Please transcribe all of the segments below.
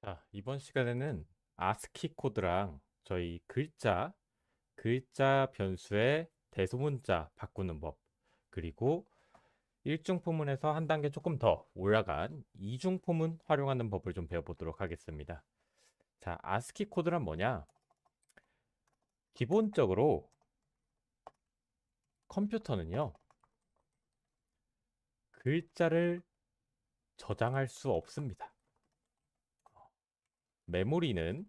자, 이번 시간에는 아스키 코드랑 저희 글자 변수의 대소문자 바꾸는 법, 그리고 일중포문에서 한 단계 조금 더 올라간 이중포문 활용하는 법을 좀 배워보도록 하겠습니다. 자, 아스키 코드란 뭐냐? 기본적으로 컴퓨터는요, 글자를 저장할 수 없습니다. 메모리는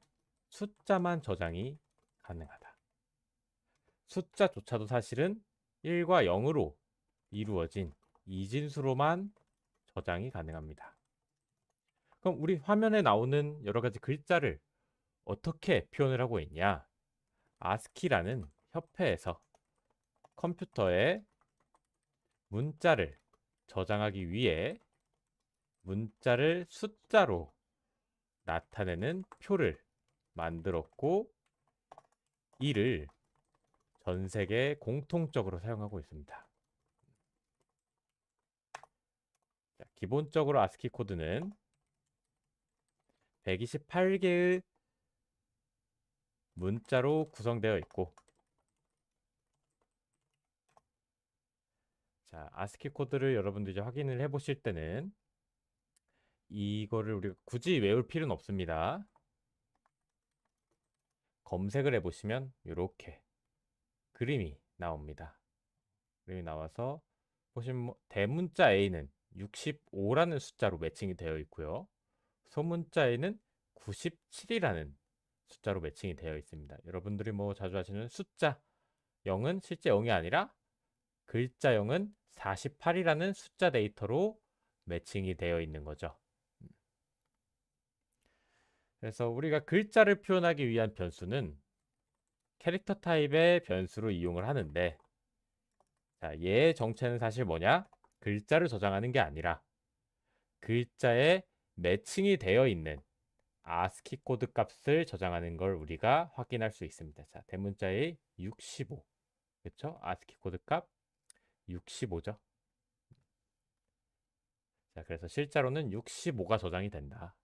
숫자만 저장이 가능하다. 숫자조차도 사실은 1과 0으로 이루어진 이진수로만 저장이 가능합니다. 그럼 우리 화면에 나오는 여러 가지 글자를 어떻게 표현을 하고 있냐? 아스키라는 협회에서 컴퓨터에 문자를 저장하기 위해 문자를 숫자로 나타내는 표를 만들었고, 이를 전 세계에 공통적으로 사용하고 있습니다. 자, 기본적으로 아스키 코드는 128개의 문자로 구성되어 있고, 자, 아스키 코드를 여러분들이 이제 확인을 해 보실 때는 이거를 우리가 굳이 외울 필요는 없습니다. 검색을 해 보시면 이렇게 그림이 나옵니다. 그림이 나와서 보시면 대문자 A는 65라는 숫자로 매칭이 되어 있고요. 소문자 A는 97이라는 숫자로 매칭이 되어 있습니다. 여러분들이 뭐 자주 하시는 숫자 0은 실제 0이 아니라 글자 0은 48이라는 숫자 데이터로 매칭이 되어 있는 거죠. 그래서 우리가 글자를 표현하기 위한 변수는 캐릭터 타입의 변수로 이용을 하는데, 자, 얘의 정체는 사실 뭐냐? 글자를 저장하는 게 아니라 글자에 매칭이 되어 있는 아스키 코드 값을 저장하는 걸 우리가 확인할 수 있습니다. 자, 대문자의 65. 그렇죠? 아스키 코드 값 65죠. 자, 그래서 실제로는 65가 저장이 된다.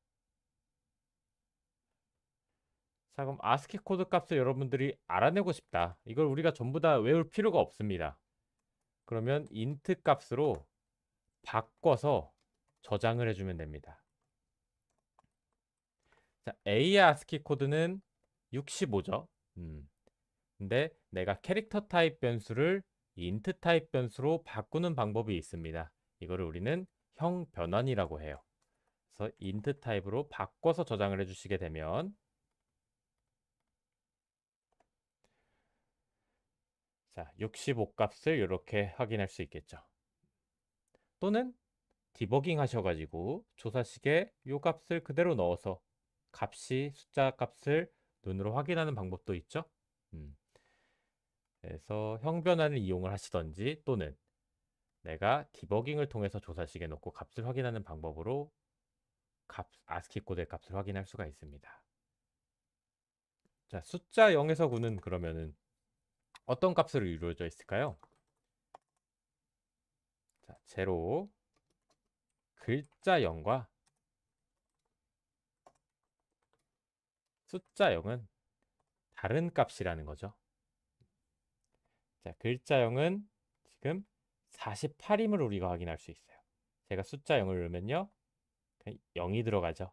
자, 그럼 아스키 코드 값을 여러분들이 알아내고 싶다. 이걸 우리가 전부 다 외울 필요가 없습니다. 그러면 인트 값으로 바꿔서 저장을 해주면 됩니다. 자, A의 아스키 코드는 65죠. 근데 내가 캐릭터 타입 변수를 인트 타입 변수로 바꾸는 방법이 있습니다. 이거를 우리는 형 변환이라고 해요. 그래서 인트 타입으로 바꿔서 저장을 해주시게 되면, 자, 65 값을 이렇게 확인할 수 있겠죠. 또는 디버깅 하셔가지고 조사식에 이 값을 그대로 넣어서 값이 숫자 값을 눈으로 확인하는 방법도 있죠. 음, 그래서 형변환을 이용을 하시던지, 또는 내가 디버깅을 통해서 조사식에 넣고 값을 확인하는 방법으로 아스키 코드의 값을 확인할 수가 있습니다. 자, 숫자 0에서 9는 그러면은 어떤 값으로 이루어져 있을까요? 자, 제로, 글자 0과 숫자 0은 다른 값이라는 거죠. 자, 글자 0은 지금 48임을 우리가 확인할 수 있어요. 제가 숫자 0을 넣으면요, 0이 들어가죠.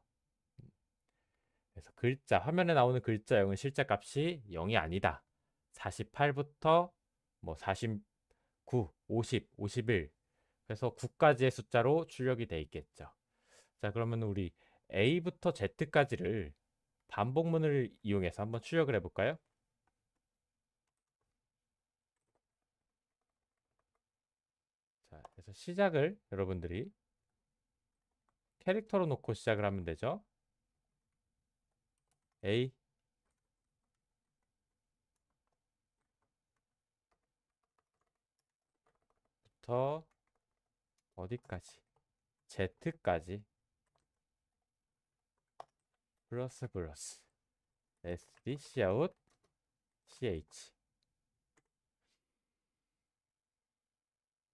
그래서 화면에 나오는 글자 0은 실제 값이 0이 아니다. 48부터 뭐 49, 50, 51, 그래서 9까지의 숫자로 출력이 돼 있겠죠. 자, 그러면 우리 A부터 Z까지를 반복문을 이용해서 한번 출력을 해볼까요? 자, 그래서 시작을 여러분들이 캐릭터로 놓고 시작을 하면 되죠. A부터 어디까지? Z까지 플러스 플러스 SD, Cout, CH.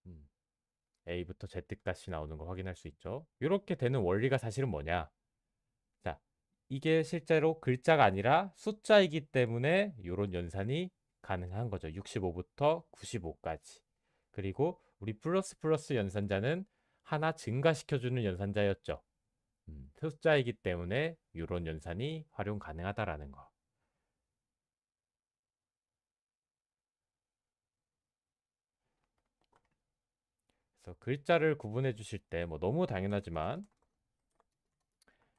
음, A부터 Z까지 나오는 거 확인할 수 있죠. 이렇게 되는 원리가 사실은 뭐냐? 자, 이게 실제로 글자가 아니라 숫자이기 때문에 이런 연산이 가능한 거죠. 65부터 95까지. 그리고 우리 플러스 플러스 연산자는 하나 증가시켜주는 연산자였죠. 숫자이기 때문에 이런 연산이 활용 가능하다라는 거. 그래서 글자를 구분해 주실 때 뭐 너무 당연하지만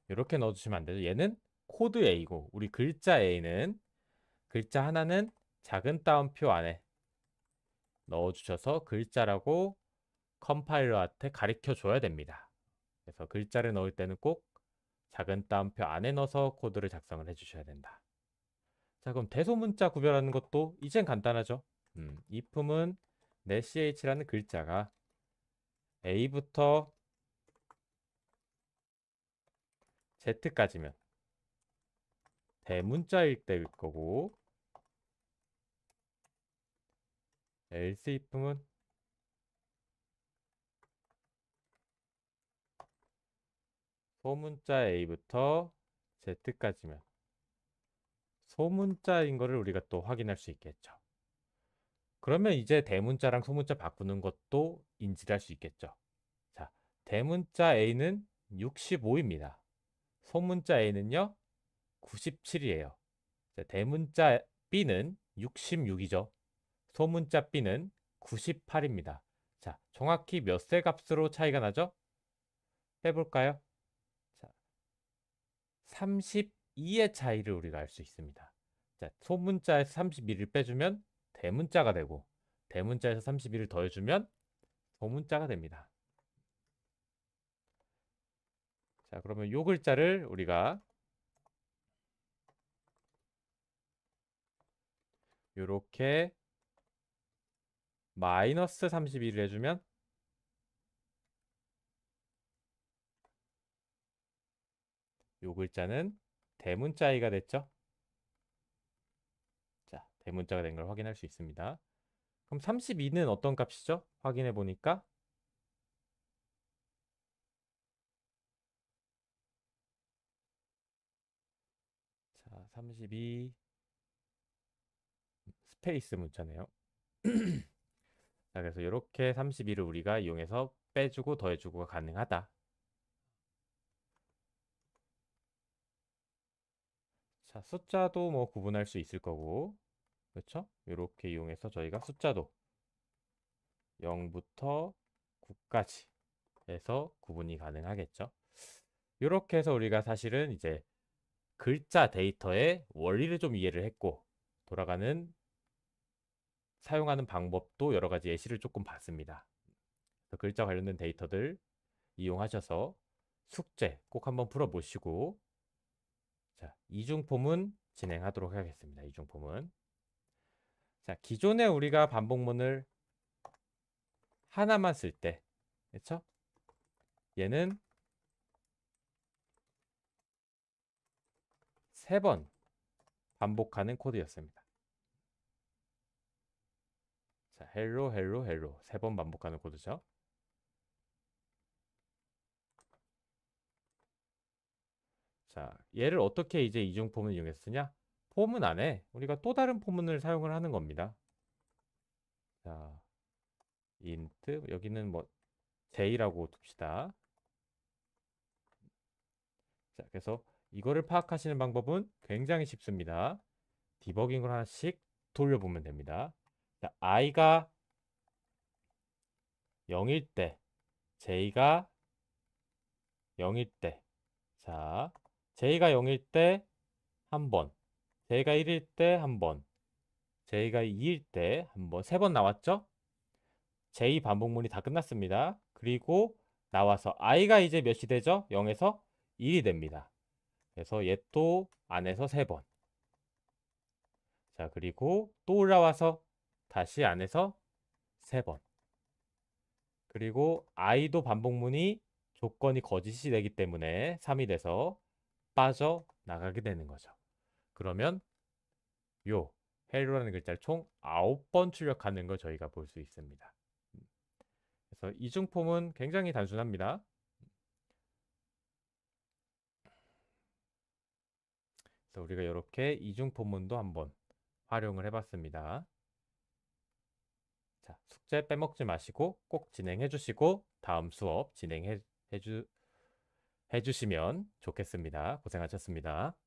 이렇게 넣어주시면 안 되죠. 얘는 코드 A고 우리 글자 A는 글자 하나는 작은 따옴표 안에 넣어주셔서 글자라고 컴파일러한테 가르쳐 줘야 됩니다. 그래서 글자를 넣을 때는 꼭 작은 따옴표 안에 넣어서 코드를 작성을 해주셔야 된다. 자, 그럼 대소문자 구별하는 것도 이젠 간단하죠. 이품은 내 ch라는 글자가 A부터 Z까지면 대문자일 때일 거고 else 이품은 소문자 A부터 Z까지면 소문자인 거를 우리가 또 확인할 수 있겠죠. 그러면 이제 대문자랑 소문자 바꾸는 것도 인지를 할 수 있겠죠. 자, 대문자 A는 65입니다. 소문자 A는요, 97이에요. 자, 대문자 B는 66이죠. 소문자 B는 98입니다. 자, 정확히 몇 세 값으로 차이가 나죠? 빼볼까요? 자, 32의 차이를 우리가 알 수 있습니다. 자, 소문자에서 32를 빼주면 대문자가 되고 대문자에서 32를 더해주면 소문자가 됩니다. 자, 그러면 요 글자를 우리가 요렇게 마이너스 32를 해주면 요 글자는 대문자이가 됐죠? 자, 대문자가 된 걸 확인할 수 있습니다. 그럼 32는 어떤 값이죠? 확인해 보니까 자, 32 스페이스 문자네요. 자, 그래서 이렇게 32를 우리가 이용해서 빼주고 더해주고가 가능하다. 자, 숫자도 뭐 구분할 수 있을 거고, 그렇죠? 이렇게 이용해서 저희가 숫자도 0부터 9까지 해서 구분이 가능하겠죠. 이렇게 해서 우리가 사실은 이제 글자 데이터의 원리를 좀 이해를 했고, 돌아가는 사용하는 방법도 여러 가지 예시를 조금 봤습니다. 글자 관련된 데이터들 이용하셔서 숙제 꼭 한번 풀어보시고, 자, 이중포문 진행하도록 하겠습니다. 이중포문. 자, 기존에 우리가 반복문을 하나만 쓸 때, 그렇죠? 얘는 3번 반복하는 코드였습니다. 자, 헬로 헬로 헬로 3번 반복하는 코드죠. 자, 얘를 어떻게 이제 이중포문을 이용해서 쓰냐? 포문 안에 우리가 또 다른 포문을 사용을 하는 겁니다. 자, int 여기는 뭐 j라고 둡시다. 자, 그래서 이거를 파악하시는 방법은 굉장히 쉽습니다. 디버깅을 하나씩 돌려보면 됩니다. 자, i가 0일 때, j가 0일 때, 자, j가 0일 때 한 번, j가 1일 때 한 번, j가 2일 때 한 번, 3번 나왔죠? j 반복문이 다 끝났습니다. 그리고 나와서 i가 이제 몇이 되죠? 0에서 1이 됩니다. 그래서 얘 또 안에서 3번. 자, 그리고 또 올라와서 다시 안에서 3번. 그리고 i도 반복문이 조건이 거짓이 되기 때문에 3이 돼서 빠져나가게 되는 거죠. 그러면 요 헬로라는 글자를 총 9번 출력하는 걸 저희가 볼 수 있습니다. 그래서 이중폼은 굉장히 단순합니다. 그래서 우리가 이렇게 이중포문도 한번 활용을 해봤습니다. 자, 숙제 빼먹지 마시고 꼭 진행해 주시고 다음 수업 진행해 해주시면 좋겠습니다. 고생하셨습니다.